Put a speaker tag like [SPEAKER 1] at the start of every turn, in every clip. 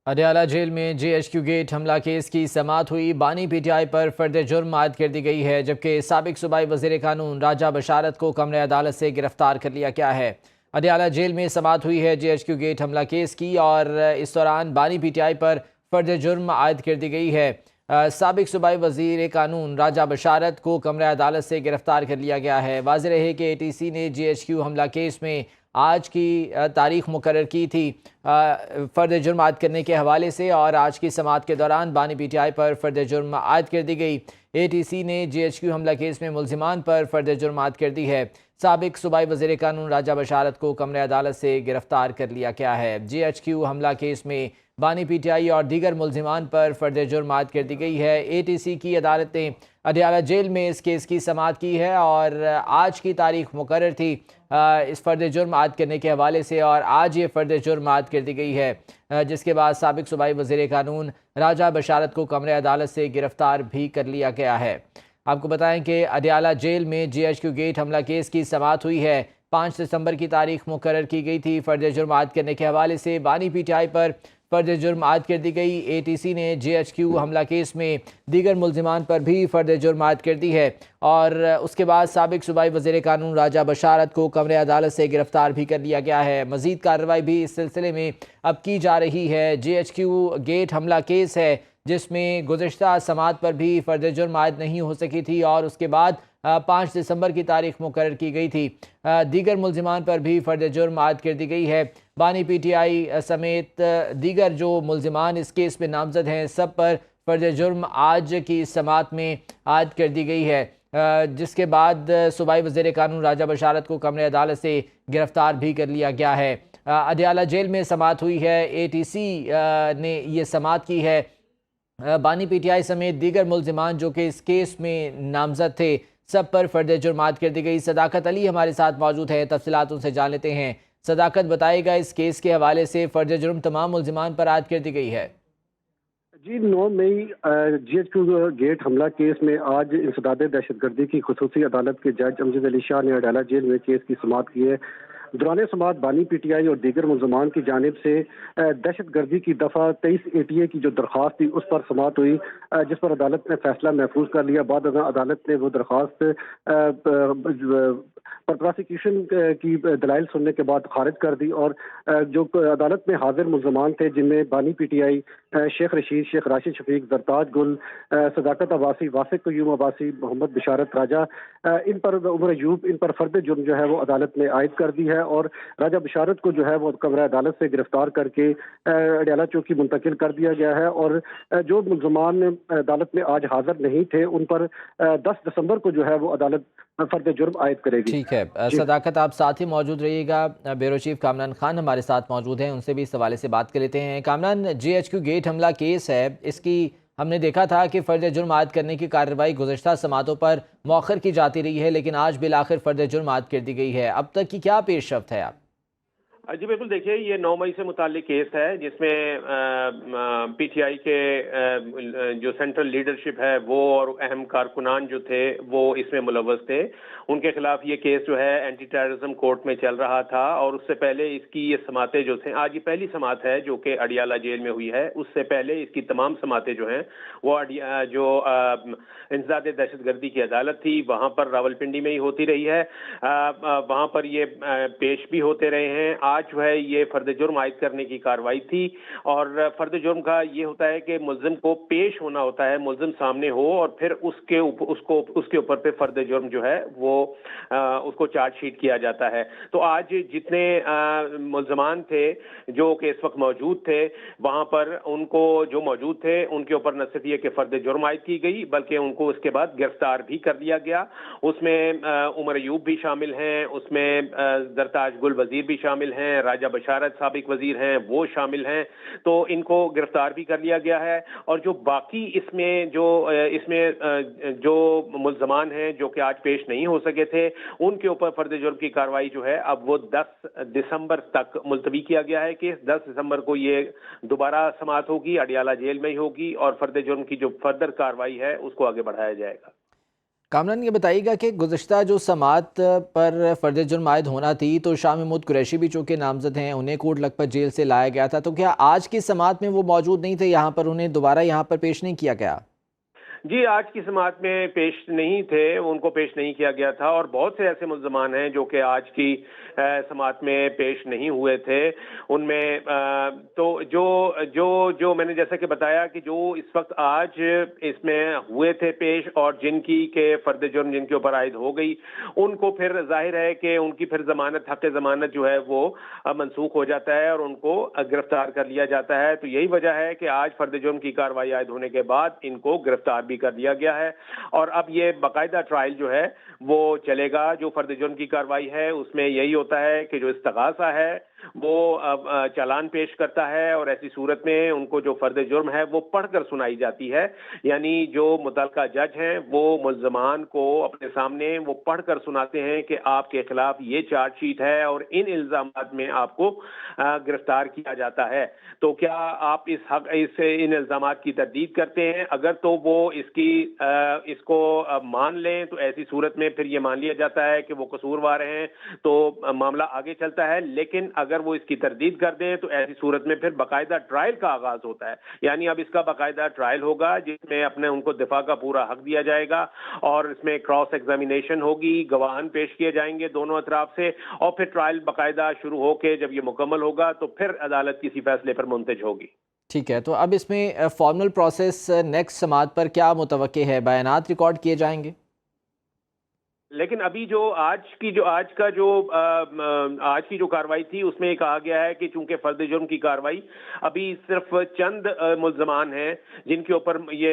[SPEAKER 1] Adiala jail میں جے H Q gate حملہ case کی سماعت ہوئی۔ بانی پی ٹی آئی پر فرد جرم عائد کر دی گئی ہے، جبکہ سابق صوبائی وزیر قانون راجہ بشارت کو کمرہ عدالت سے گرفتار کر لیا گیا ہے۔ اڈیالہ جیل میں سماعت ہوئی ہے جے ایچ کیو گیٹ حملہ کیس کی، اور اس دوران بانی پی ٹی آئی پر فرد جرم عائد کر دی گئی ہے۔ سابق صوبائی وزیر قانون راجہ بشارت کو کمرہ عدالت سے گرفتار کر لیا گیا ہے۔ واضح رہے کہ اے ٹی سی نے جے ایچ کیو حملہ کیس میں آج کی تاریخ مقرر کی تھی فرد جرم عائد کرنے کے حوالے سے، اور آج کی سماعت کے دوران بانی پی ٹی آئی پر فرد جرم عائد کر دی گئی۔ اے ٹی سی نے جے ایچ کیو حملہ کیس میں ملزمان پر فرد جرم عائد کر دی ہے۔ سابق صوبائی وزیر قانون راجہ بشارت کو کمرہ عدالت سے گرفتار کر لیا گیا ہے۔ جے ایچ کیو حملہ کیس میں بانی پی ٹی آئی اور دیگر ملزمان پر فرد جرم عائد کر دی گئی ہے۔ اے ٹی سی کی عدالت نے اڈیالہ جیل میں اس کیس کی سماعت کی ہے، اور آج کی تاریخ مقرر تھی اس فرد جرم عائد کرنے کے حوالے سے، اور آج یہ فرد جرم عائد کر دی گئی ہے، جس کے بعد سابق صوبائی وزیر قانون راجہ بشارت کو کمرہ عدالت سے گرفتار بھی کر لیا گیا ہے۔ آپ کو بتائیں کہ اڈیالہ جیل میں جے ایچ کیو گیٹ حملہ کیس کی سماعت ہوئی ہے۔ 5 دسمبر کی تاریخ مقرر کی گئی تھی۔ فرد جرم عائد کرنے کے حوالے سے بانی پی ٹی آئی پر فرد جرم عائد کر دی گئی۔ اے ٹی سی نے جے ایچ کیو حملہ کیس میں دیگر ملزمان پر بھی فرد جرم عائد کر دی ہے، اور اس کے بعد سابق صوبائی وزیر قانون راجہ بشارت کو کمرہ عدالت سے گرفتار بھی کر لیا گیا ہے۔ مزید کارروائی بھی اس سلسلے میں اب کی جا رہی ہے۔ جے ایچ کیو گیٹ حملہ کیس ہے جس میں گزشتہ سماعت پر بھی فرد جرم عائد نہیں ہو سکی تھی، اور اس کے بعد 5 دسمبر کی تاریخ مقرر کی گئی تھی۔ دیگر ملزمان پر بھی فرد جرم عائد کر دی گئی ہے۔ بانی پی ٹی آئی سمیت دیگر جو ملزمان اس کیس میں نامزد ہیں، سب پر فرد جرم آج کی سماعت میں عائد کر دی گئی ہے، جس کے بعد صوبائی وزیر قانون راجہ بشارت کو کمرہ عدالت سے گرفتار بھی کر لیا گیا ہے۔ اڈیالہ جیل میں سماعت ہوئی ہے۔ اے ٹی سی نے یہ سماعت کی ہے۔ بانی پی ٹی آئی سمیت دیگر ملزمان جو کہ اس کیس میں نامزد تھے، سب پر فرد جرم عائد کر دی گئی۔ صداقت علی ہمارے ساتھ موجود ہے، تفصیلات ان سے جان لیتے ہیں۔ صداقت بتائے گا، اس کیس کے حوالے سے فرد جرم تمام ملزمان پر عائد کر دی گئی ہے؟
[SPEAKER 2] جی 9 مئی جی ایچ کیو گیٹ حملہ کیس میں آج انسداد دہشت گردی کی خصوصی عدالت کے جج امجد علی شاہ نے اڈیالہ جیل میں کیس کی سماعت کی ہے۔ دوران سماعت بانی پی ٹی آئی اور دیگر ملزمان کی جانب سے دہشت گردی کی دفعہ 23 اے ٹی اے کی جو درخواست تھی اس پر سماعت ہوئی، جس پر عدالت نے فیصلہ محفوظ کر لیا۔ بعد ازاں عدالت نے وہ درخواست پر پراسیکیوشن کی دلائل سننے کے بعد خارج کر دی، اور جو عدالت میں حاضر ملزمان تھے جن میں بانی P T I Sheikh Rashid, شیخ راشد شفیق، زرتاج گل، صداقت عباسی، واسق قیوم عباسی، محمد بشارت راجہ، ان پر عمر ایوب، ان پر فرد جرم جو ہے وہ عدالت نے عائد کر دی ہے، اور راجہ بشارت کو جو ہے وہ کمرہ عدالت سے گرفتار کر کے اڈیالہ چوکی منتقل کر دیا گیا ہے، اور جو ملزمان عدالت میں آج حاضر نہیں تھے ان پر 10 دسمبر کو جو ہے وہ عدالت فرد جرم عائد کرے گی۔
[SPEAKER 1] ٹھیک ہے صداقت، آپ ساتھ ہی موجود رہیے گا۔ بیورو چیف کامران خان ہمارے ساتھ موجود ہیں، ان سے بھی اس حوالے سے بات کر لیتے ہیں۔ Kamran, J H Q gate حملہ کیس ہے، اس کی ہم نے دیکھا تھا کہ فرد جرم عائد کرنے کی کارروائی گزشتہ سماعتوں پر مؤخر کی جاتی رہی ہے، لیکن آج بالآخر فرد جرم عائد کر دی گئی ہے۔ اب تک کی کیا پیش رفت ہے؟
[SPEAKER 3] جی بالکل، دیکھیے یہ 9 مئی سے متعلق کیس ہے جس میں پی ٹی آئی کے جو سینٹرل لیڈرشپ ہے وہ اور اہم کارکنان جو تھے وہ اس میں ملوث تھے۔ ان کے خلاف یہ کیس جو ہے اینٹی ٹیررزم کورٹ میں چل رہا تھا، اور اس سے پہلے اس کی یہ سماعتیں جو تھیں، آج یہ پہلی سماعت ہے جو کہ اڈیالہ جیل میں ہوئی ہے۔ اس سے پہلے اس کی تمام سماعتیں جو ہیں وہ جو انسداد دہشت گردی کی عدالت تھی وہاں پر راولپنڈی میں ہی ہوتی رہی ہے، وہاں پر یہ پیش بھی ہوتے رہے ہیں۔ آج جو ہے یہ فرد جرم عائد کرنے کی کارروائی تھی، اور فرد جرم کا یہ ہوتا ہے کہ ملزم کو پیش ہونا ہوتا ہے، ملزم سامنے ہو، اور پھر اس کے اوپر پہ فرد جرم جو ہے وہ اس کو چارج شیٹ کیا جاتا ہے۔ تو آج جتنے ملزمان تھے جو کہ اس وقت موجود تھے وہاں پر، ان کو جو موجود تھے ان کے اوپر نہ صرف یہ کہ فرد جرم عائد کی گئی بلکہ ان کو اس کے بعد گرفتار بھی کر لیا گیا۔ اس میں عمر ایوب بھی شامل ہیں، اس میں زرتاج گل وزیر بھی شامل ہیں، راجہ بشارت سابق وزیر ہیں وہ شامل ہیں، تو ان کو گرفتار بھی کر لیا گیا ہے۔ اور جو باقی اس میں جو ملزمان ہیں جو کہ آج پیش نہیں ہو سکے تھے، ان کے اوپر فرد جرم کی کارروائی جو ہے اب وہ 10 دسمبر تک ملتوی کیا گیا ہے کہ 10 دسمبر کو یہ دوبارہ سماعت ہوگی، اڈیالہ جیل میں ہی ہوگی، اور فرد جرم کی جو فردر کارروائی ہے اس کو آگے بڑھایا جائے گا۔
[SPEAKER 1] کامران یہ بتائیے گا کہ گزشتہ جو سماعت پر فرد جرم عائد ہونا تھی تو شاہ محمود قریشی بھی چونکہ نامزد ہیں، انہیں کوٹ لکھپت جیل سے لایا گیا تھا، تو کیا آج کی سماعت میں وہ موجود نہیں تھے یہاں پر، انہیں دوبارہ یہاں پر پیش نہیں کیا گیا؟
[SPEAKER 3] جی آج کی سماعت میں پیش نہیں تھے، ان کو پیش نہیں کیا گیا تھا، اور بہت سے ایسے ملزمان ہیں جو کہ آج کی سماعت میں پیش نہیں ہوئے تھے۔ ان میں تو جو میں نے جیسا کہ بتایا کہ جو اس وقت آج اس میں ہوئے تھے پیش، اور جن کی کہ فرد جرم جن کے اوپر عائد ہو گئی، ان کو پھر ظاہر ہے کہ ان کی پھر ضمانت، حق ضمانت جو ہے وہ منسوخ ہو جاتا ہے اور ان کو گرفتار کر لیا جاتا ہے۔ تو یہی وجہ ہے کہ آج فرد جرم کی کارروائی عائد ہونے کے بعد ان کو گرفتار بھی کر دیا گیا ہے، اور اب یہ باقاعدہ ٹرائل جو ہے وہ چلے گا۔ جو فرد جرم کی کارروائی ہے اس میں یہی ہوتا ہے کہ جو استغاثہ ہے وہ چالان پیش کرتا ہے، اور ایسی صورت میں ان کو جو فرد جرم ہے وہ پڑھ کر سنائی جاتی ہے، یعنی جو متعلقہ جج ہیں وہ ملزمان کو اپنے سامنے وہ پڑھ کر سناتے ہیں کہ آپ کے خلاف یہ چارج شیٹ ہے اور ان الزامات میں آپ کو گرفتار کیا جاتا ہے، تو کیا آپ ان الزامات کی تردید کرتے ہیں؟ اگر تو وہ اس کو مان لیں تو ایسی صورت میں پھر یہ مان لیا جاتا ہے کہ وہ قصوروار ہیں، تو معاملہ آگے چلتا ہے۔ لیکن اگر وہ اس کی تردید کر دیں تو ایسی صورت میں پھر باقاعدہ ٹرائل کا آغاز ہوتا ہے، یعنی اب اس کا باقاعدہ ٹرائل ہوگا جس میں ان کو دفاع کا پورا حق دیا جائے گا، اور اس میں کراس ایگزامینیشن ہوگی، گواہان پیش کیے جائیں گے دونوں اطراف سے، اور پھر ٹرائل باقاعدہ شروع ہو کے جب یہ مکمل ہوگا تو پھر عدالت کسی فیصلے پر منتج ہوگی۔
[SPEAKER 1] ٹھیک ہے، تو اب اس میں فارمل پروسیس نیکسٹ سماعت پر کیا متوقع ہے؟ بیانات ریکارڈ کیے جائیں گے؟
[SPEAKER 3] لیکن ابھی جو آج کی جو کارروائی تھی اس میں یہ کہا گیا ہے کہ چونکہ فرد جرم کی کارروائی ابھی صرف چند ملزمان ہیں جن کے اوپر یہ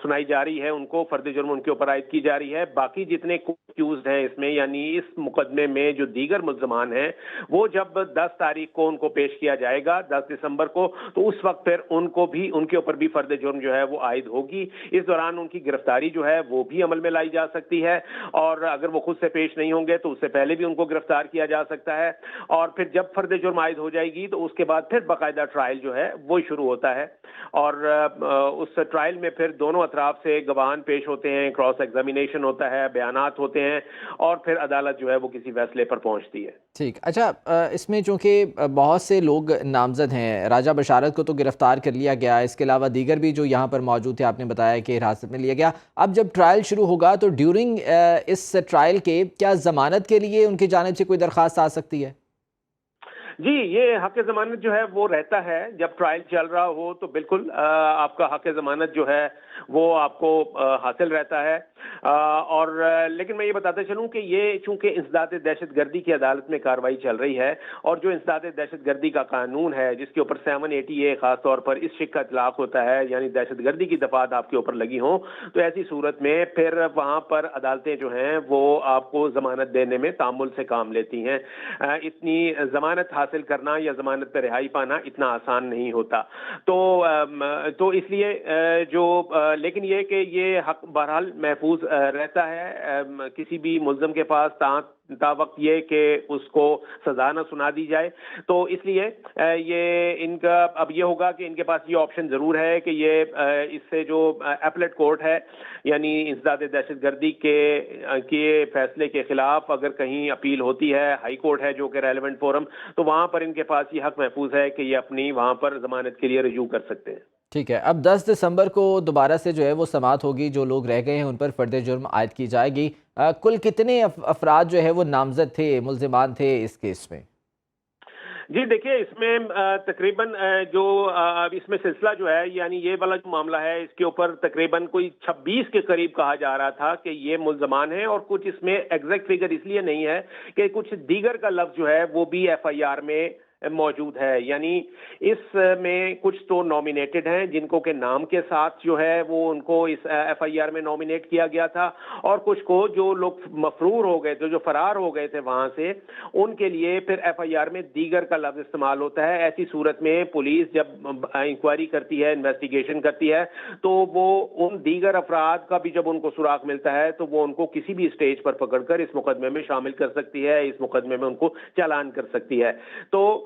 [SPEAKER 3] سنائی جا رہی ہے، ان کو فرد جرم ان کے اوپر عائد کی جا رہی ہے، باقی جتنے ایکیوزڈ ہیں اس میں، یعنی اس مقدمے میں جو دیگر ملزمان ہیں، وہ جب 10 تاریخ کو ان کو پیش کیا جائے گا، 10 دسمبر کو، تو اس وقت پھر ان کے اوپر بھی فرد جرم جو ہے وہ عائد ہوگی۔ اس دوران ان کی گرفتاری جو ہے وہ بھی عمل میں لائی جا سکتی ہے، اور اگر وہ خود سے پیش نہیں ہوں گے تو اس سے پہلے بھی ان کو گرفتار کیا جا سکتا ہے، اور پھر جب فرد جرم عائد ہو جائے گی تو اس کے بعد پھر باقاعدہ ٹرائل جو ہے وہ شروع ہوتا ہے، اور اس ٹرائل میں پھر دونوں اطراف سے گواہان پیش ہوتے ہیں، کراس ایگزامینیشن ہوتا ہے، بیانات ہوتے ہیں، اور پھر عدالت جو ہے وہ کسی فیصلے پر پہنچتی ہے۔
[SPEAKER 1] ٹھیک، اچھا، اس میں چونکہ بہت سے لوگ نامزد ہیں، راجہ بشارت کو تو گرفتار کر لیا گیا، اس کے علاوہ دیگر بھی جو یہاں پر موجود تھے آپ نے بتایا کہ حراست میں لیا گیا، اب جب ٹرائل شروع ہوگا تو ڈیورنگ اس ٹرائل کے کیا ضمانت کے لیے ان کی جانب سے کوئی درخواست آ سکتی ہے؟
[SPEAKER 3] جی یہ حق ضمانت جو ہے وہ رہتا ہے، جب ٹرائل چل رہا ہو تو بالکل آپ کا حق ضمانت جو ہے وہ آپ کو حاصل رہتا ہے، اور لیکن میں یہ بتاتا چلوں کہ یہ چونکہ انسداد دہشت گردی کی عدالت میں کارروائی چل رہی ہے، اور جو انسداد دہشت گردی کا قانون ہے جس کے اوپر 780A خاص طور پر اس شق کا اطلاق ہوتا ہے، یعنی دہشت گردی کی دفعات آپ کے اوپر لگی ہوں، تو ایسی صورت میں پھر وہاں پر عدالتیں جو ہیں وہ آپ کو ضمانت دینے میں تعامل سے کام لیتی ہیں۔ اتنی ضمانت حاصل کرنا یا ضمانت پہ رہائی پانا اتنا آسان نہیں ہوتا، تو اس لیے لیکن یہ کہ یہ حق بہرحال محفوظ رہتا ہے کسی بھی ملزم کے پاس تا وقت یہ کہ اس کو سزا نہ سنا دی جائے، تو اس لیے یہ ان کا اب یہ ہوگا کہ ان کے پاس یہ آپشن ضرور ہے کہ یہ اس سے جو اپلیٹ کورٹ ہے، یعنی انسداد دہشت گردی کے فیصلے کے خلاف اگر کہیں اپیل ہوتی ہے، ہائی کورٹ ہے جو کہ ریلیونٹ فورم، تو وہاں پر ان کے پاس یہ حق محفوظ ہے کہ یہ اپنی وہاں پر ضمانت کے لیے رجوع کر سکتے ہیں۔
[SPEAKER 1] ٹھیک ہے، اب 10 دسمبر کو دوبارہ سے جو ہے وہ سماعت ہوگی، جو لوگ رہ گئے ہیں ان پر فرد جرم عائد کی جائے گی۔ کل کتنے افراد جو ہے وہ نامزد تھے، ملزمان تھے اس کیس میں؟
[SPEAKER 3] جی دیکھیے اس میں تقریباً اس میں سلسلہ جو ہے، یعنی یہ والا جو معاملہ ہے اس کے اوپر تقریباً کوئی 26 کے قریب کہا جا رہا تھا کہ یہ ملزمان ہیں، اور کچھ اس میں ایگزیکٹ فگر اس لیے نہیں ہے کہ کچھ دیگر کا لفظ جو ہے وہ بھی ایف آئی آر میں موجود ہے، یعنی اس میں کچھ تو نامینیٹڈ ہیں جن کو کہ نام کے ساتھ جو ہے وہ ان کو اس ایف آئی آر میں نامینیٹ کیا گیا تھا، اور کچھ کو جو لوگ مفرور ہو گئے تھے، جو فرار ہو گئے تھے وہاں سے، ان کے لیے پھر ایف آئی آر میں دیگر کا لفظ استعمال ہوتا ہے۔ ایسی صورت میں پولیس جب انکوائری کرتی ہے، انویسٹیگیشن کرتی ہے، تو وہ ان دیگر افراد کا بھی جب ان کو سراغ ملتا ہے تو وہ ان کو کسی بھی اسٹیج پر پکڑ کر اس مقدمے میں شامل کر سکتی ہے، اس مقدمے میں ان کو چالان کر سکتی ہے۔ تو